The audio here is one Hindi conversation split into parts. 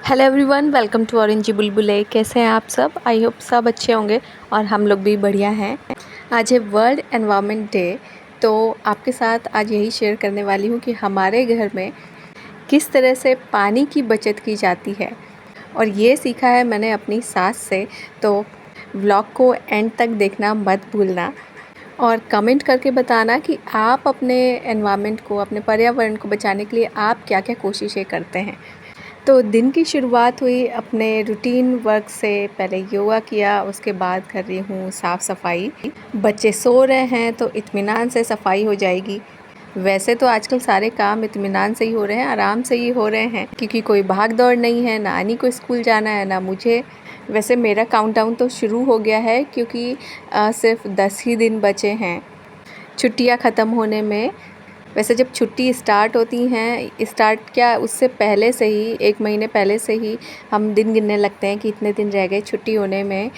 Hello everyone, welcome to orangey Bulbule. कैसे हैं आप सब? आई होप सब अच्छे होंगे और हम लोग भी बढ़िया हैं। आज है वर्ल्ड एनवायरनमेंट डे, तो आपके साथ आज यही शेयर करने वाली हूँ कि हमारे घर में किस तरह से पानी की बचत की जाती है। और ये सीखा है मैंने अपनी सास से, तो व्लॉग को एंड तक देखना मत भूलना और कमेंट करके बताना कि आप अपने एनवायरनमेंट को, अपने पर्यावरण को बचाने के लिए आप क्या क्या कोशिशें करते हैं। तो दिन की शुरुआत हुई अपने रूटीन वर्क से। पहले योगा किया, उसके बाद कर रही हूँ साफ़ सफाई। बच्चे सो रहे हैं तो इत्मीनान से सफाई हो जाएगी। वैसे तो आजकल सारे काम इत्मीनान से ही हो रहे हैं, आराम से ही हो रहे हैं, क्योंकि कोई भाग दौड़ नहीं है, ना अनी को स्कूल जाना है ना मुझे। वैसे मेरा काउंटडाउन तो शुरू हो गया है, क्योंकि सिर्फ 10 ही दिन बचे हैं छुट्टियाँ ख़त्म होने में। वैसे जब छुट्टी स्टार्ट होती हैं, स्टार्ट क्या उससे पहले से ही, 1 महीने पहले से ही हम दिन गिनने लगते हैं कि इतने दिन रह गए छुट्टी होने में,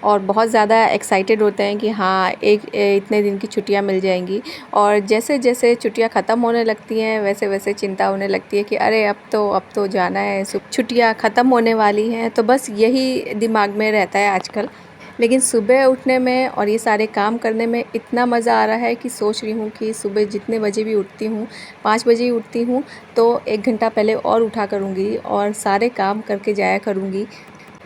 और बहुत ज़्यादा एक्साइटेड होते हैं कि हाँ इतने दिन की छुट्टियां मिल जाएंगी। और जैसे जैसे छुट्टियां ख़त्म होने लगती हैं वैसे वैसे चिंता होने लगती है कि अरे अब तो जाना है, छुट्टियां ख़त्म होने वाली हैं। तो बस यही दिमाग में रहता है आजकल। लेकिन सुबह उठने में और ये सारे काम करने में इतना मज़ा आ रहा है कि सोच रही हूँ कि सुबह जितने बजे भी उठती हूँ, 5 बजे ही उठती हूँ, तो 1 घंटा पहले और उठा करूँगी और सारे काम करके जाया करूँगी,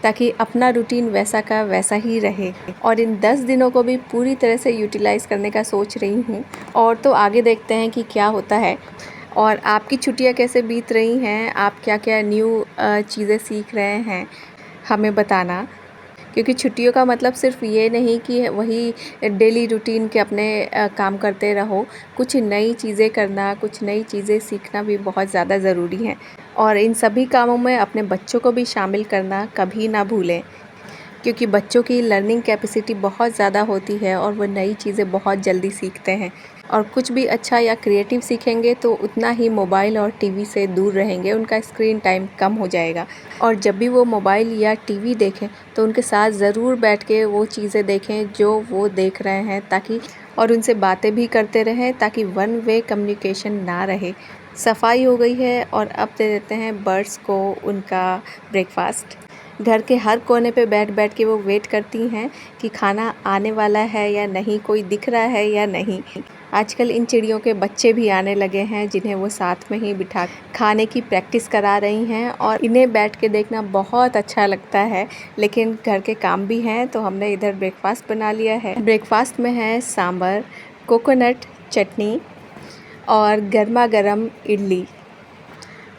ताकि अपना रूटीन वैसा का वैसा ही रहे। और इन 10 दिनों को भी पूरी तरह से यूटिलाइज़ करने का सोच रही हूँ। और तो आगे देखते हैं कि क्या होता है। और आपकी छुट्टियाँ कैसे बीत रही हैं, आप क्या क्या न्यू चीज़ें सीख रहे हैं, हमें बताना। क्योंकि छुट्टियों का मतलब सिर्फ ये नहीं कि वही डेली रूटीन के अपने काम करते रहो। कुछ नई चीज़ें करना, कुछ नई चीज़ें सीखना भी बहुत ज़्यादा ज़रूरी है। और इन सभी कामों में अपने बच्चों को भी शामिल करना कभी ना भूलें, क्योंकि बच्चों की लर्निंग कैपेसिटी बहुत ज़्यादा होती है और वो नई चीज़ें बहुत जल्दी सीखते हैं। और कुछ भी अच्छा या क्रिएटिव सीखेंगे तो उतना ही मोबाइल और टीवी से दूर रहेंगे, उनका स्क्रीन टाइम कम हो जाएगा। और जब भी वो मोबाइल या टीवी देखें तो उनके साथ ज़रूर बैठ के वो चीज़ें देखें जो वो देख रहे हैं, ताकि और उनसे बातें भी करते रहें, ताकि वन वे कम्युनिकेशन ना रहे। सफाई हो गई है और अब दे देते हैं बर्ड्स को उनका ब्रेकफास्ट। घर के हर कोने पे बैठ बैठ के वो वेट करती हैं कि खाना आने वाला है या नहीं, कोई दिख रहा है या नहीं। आजकल इन चिड़ियों के बच्चे भी आने लगे हैं, जिन्हें वो साथ में ही बिठा खाने की प्रैक्टिस करा रही हैं, और इन्हें बैठ के देखना बहुत अच्छा लगता है। लेकिन घर के काम भी हैं, तो हमने इधर ब्रेकफास्ट बना लिया है। ब्रेकफास्ट में है सांभर, कोकोनट चटनी और गर्मा गर्म इडली।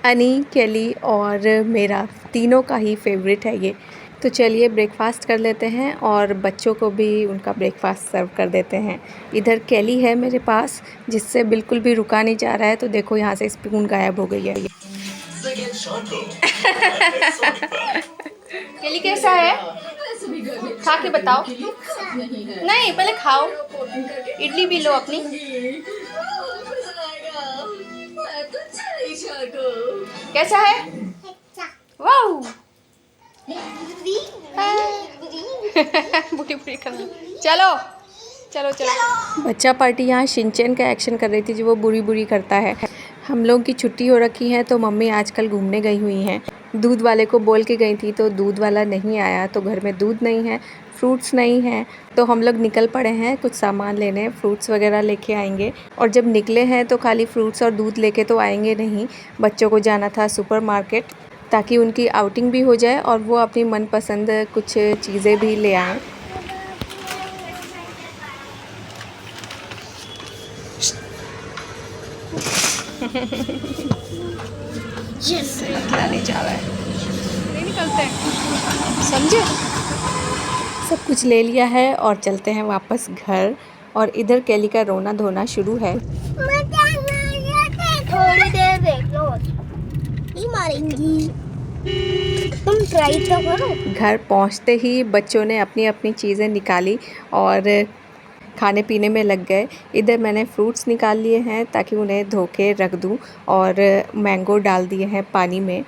अनी, केली और मेरा तीनों का ही फेवरेट है ये। तो चलिए ब्रेकफास्ट कर लेते हैं और बच्चों को भी उनका ब्रेकफास्ट सर्व कर देते हैं। इधर केली है मेरे पास, जिससे बिल्कुल भी रुका नहीं जा रहा है। तो देखो यहाँ से स्पून गायब हो गई है। केली कैसा है? खा के बताओ। नहीं, पहले खाओ, इडली भी लो अपनी। कैसा है? वाह बुरी बुरी कर लो। चलो चलो चलो। बच्चा पार्टी यहाँ शिनचैन का एक्शन कर रही थी, जो वो बुरी बुरी करता है। हम लोग की छुट्टी हो रखी है, तो मम्मी आजकल घूमने गई हुई हैं। दूध वाले को बोल के गई थी, तो दूध वाला नहीं आया, तो घर में दूध नहीं है, फ्रूट्स नहीं है। तो हम लोग निकल पड़े हैं कुछ सामान लेने, फ्रूट्स वगैरह लेके आएंगे। और जब निकले हैं तो खाली फ्रूट्स और दूध लेके तो आएंगे नहीं, बच्चों को जाना था सुपरमार्केट, ताकि उनकी आउटिंग भी हो जाए और वो अपनी मनपसंद कुछ चीज़ें भी ले आएँ। नहीं जा रहा है, नहीं निकलते हैं, समझे। सब कुछ ले लिया है और चलते हैं वापस घर। और इधर केली का रोना धोना शुरू है। थोड़ी देर देख लो, ही मारेंगी। तुम ट्राई तो करो। घर पहुंचते ही बच्चों ने अपनी अपनी चीज़ें निकाली और खाने पीने में लग गए। इधर मैंने फ्रूट्स निकाल लिए हैं ताकि उन्हें धो के रख दूं, और मैंगो डाल दिए हैं पानी में,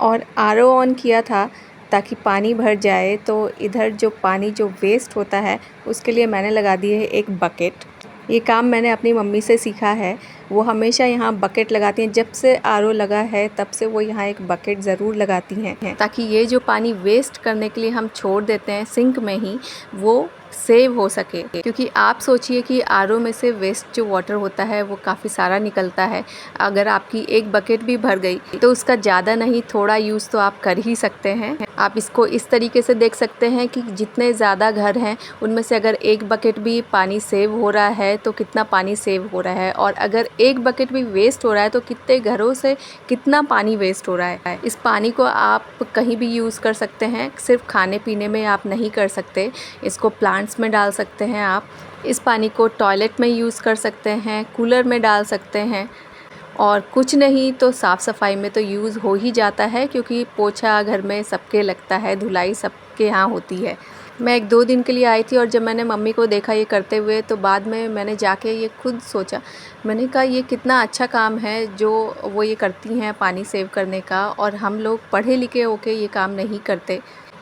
और आरओ ऑन किया था ताकि पानी भर जाए। तो इधर जो पानी जो वेस्ट होता है उसके लिए मैंने लगा दिए है एक बकेट। ये काम मैंने अपनी मम्मी से सीखा है। वो हमेशा यहाँ बकेट लगाती हैं। जब से आरओ लगा है तब से वो यहाँ एक बकेट ज़रूर लगाती हैं, ताकि ये जो पानी वेस्ट करने के लिए हम छोड़ देते हैं सिंक में ही, वो सेव हो सके। क्योंकि आप सोचिए कि आरओ में से वेस्ट जो वाटर होता है वो काफ़ी सारा निकलता है। अगर आपकी एक बकेट भी भर गई तो उसका ज़्यादा नहीं, थोड़ा यूज़ तो आप कर ही सकते हैं। आप इसको इस तरीके से देख सकते हैं कि जितने ज़्यादा घर हैं उनमें से अगर एक बकेट भी पानी सेव हो रहा है तो कितना पानी सेव हो रहा है, और अगर एक बकेट भी वेस्ट हो रहा है तो कितने घरों से कितना पानी वेस्ट हो रहा है। इस पानी को आप कहीं भी यूज़ कर सकते हैं, सिर्फ खाने पीने में आप नहीं कर सकते। इसको प्लांट्स में डाल सकते हैं आप। इस पानी को टॉयलेट में यूज़ कर सकते हैं, कूलर में डाल सकते हैं, और कुछ नहीं तो साफ़ सफाई में तो यूज़ हो ही जाता है, क्योंकि पोछा घर में सबके लगता है, धुलाई सबके यहाँ होती है। मैं 1-2 दिन के लिए आई थी और जब मैंने मम्मी को देखा ये करते हुए तो बाद में मैंने जाके ये खुद सोचा, मैंने कहा ये कितना अच्छा काम है जो वो ये करती हैं पानी सेव करने का, और हम लोग पढ़े लिखे होके ये काम नहीं करते।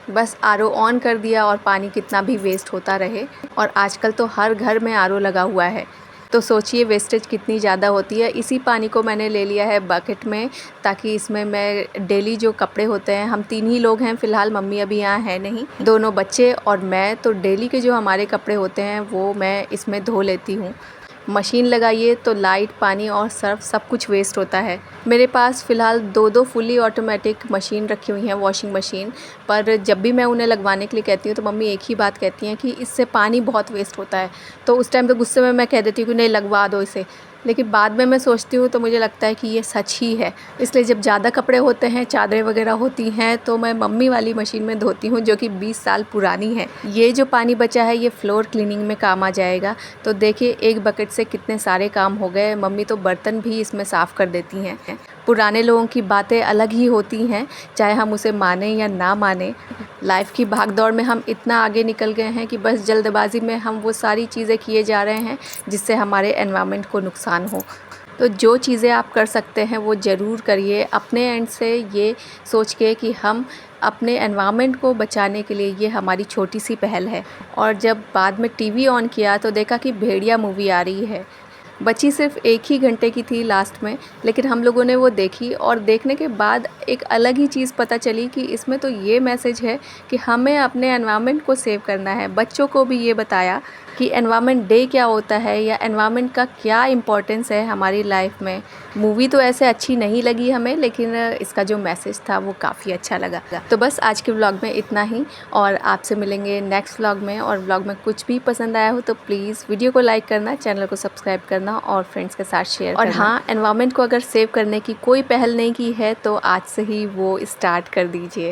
बस आरओ ऑन कर दिया और पानी कितना भी वेस्ट होता रहे। और आजकल तो हर घर में आरओ लगा हुआ है, तो सोचिए वेस्टेज कितनी ज़्यादा होती है। इसी पानी को मैंने ले लिया है बकेट में, ताकि इसमें मैं डेली जो कपड़े होते हैं, हम 3 ही लोग हैं फ़िलहाल, मम्मी अभी यहाँ है नहीं, 2 बच्चे और मैं, तो डेली के जो हमारे कपड़े होते हैं वो मैं इसमें धो लेती हूँ। मशीन लगाइए तो लाइट, पानी और सर्फ सब कुछ वेस्ट होता है। मेरे पास फ़िलहाल 2 फुली ऑटोमेटिक मशीन रखी हुई हैं, वॉशिंग मशीन, पर जब भी मैं उन्हें लगवाने के लिए कहती हूँ तो मम्मी एक ही बात कहती हैं कि इससे पानी बहुत वेस्ट होता है। तो उस टाइम तो गुस्से में मैं कह देती हूँ कि नहीं लगवा दो इसे, लेकिन बाद में मैं सोचती हूँ तो मुझे लगता है कि ये सच ही है। इसलिए जब ज़्यादा कपड़े होते हैं, चादरें वगैरह होती हैं, तो मैं मम्मी वाली मशीन में धोती हूँ, जो कि 20 साल पुरानी है। ये जो पानी बचा है ये फ्लोर क्लीनिंग में काम आ जाएगा। तो देखिए एक बकेट से कितने सारे काम हो गए। मम्मी तो बर्तन भी इसमें साफ़ कर देती हैं। पुराने लोगों की बातें अलग ही होती हैं, चाहे हम उसे माने या ना माने। लाइफ की भागदौड़ में हम इतना आगे निकल गए हैं कि बस जल्दबाजी में हम वो सारी चीज़ें किए जा रहे हैं जिससे हमारे एनवायरनमेंट को नुकसान हो। तो जो चीज़ें आप कर सकते हैं वो ज़रूर करिए, अपने एंड से ये सोच के कि हम अपने एनवायरनमेंट को बचाने के लिए, ये हमारी छोटी सी पहल है। और जब बाद में टीवी ऑन किया तो देखा कि भेड़िया मूवी आ रही है। बची सिर्फ 1 ही घंटे की थी लास्ट में, लेकिन हम लोगों ने वो देखी और देखने के बाद एक अलग ही चीज़ पता चली कि इसमें तो ये मैसेज है कि हमें अपने एनवायरनमेंट को सेव करना है। बच्चों को भी ये बताया कि एनवायरनमेंट डे क्या होता है या एनवायरनमेंट का क्या इम्पोर्टेंस है हमारी लाइफ में। मूवी तो ऐसे अच्छी नहीं लगी हमें, लेकिन इसका जो मैसेज था वो काफ़ी अच्छा लगा। तो बस आज के व्लॉग में इतना ही, और आपसे मिलेंगे नेक्स्ट व्लॉग में। और व्लॉग में कुछ भी पसंद आया हो तो प्लीज़ वीडियो को लाइक करना, चैनल को सब्सक्राइब करना और फ्रेंड्स के साथ शेयर करना। और हाँ, एनवायरनमेंट को अगर सेव करने की कोई पहल नहीं की है तो आज से ही वो स्टार्ट कर दीजिए।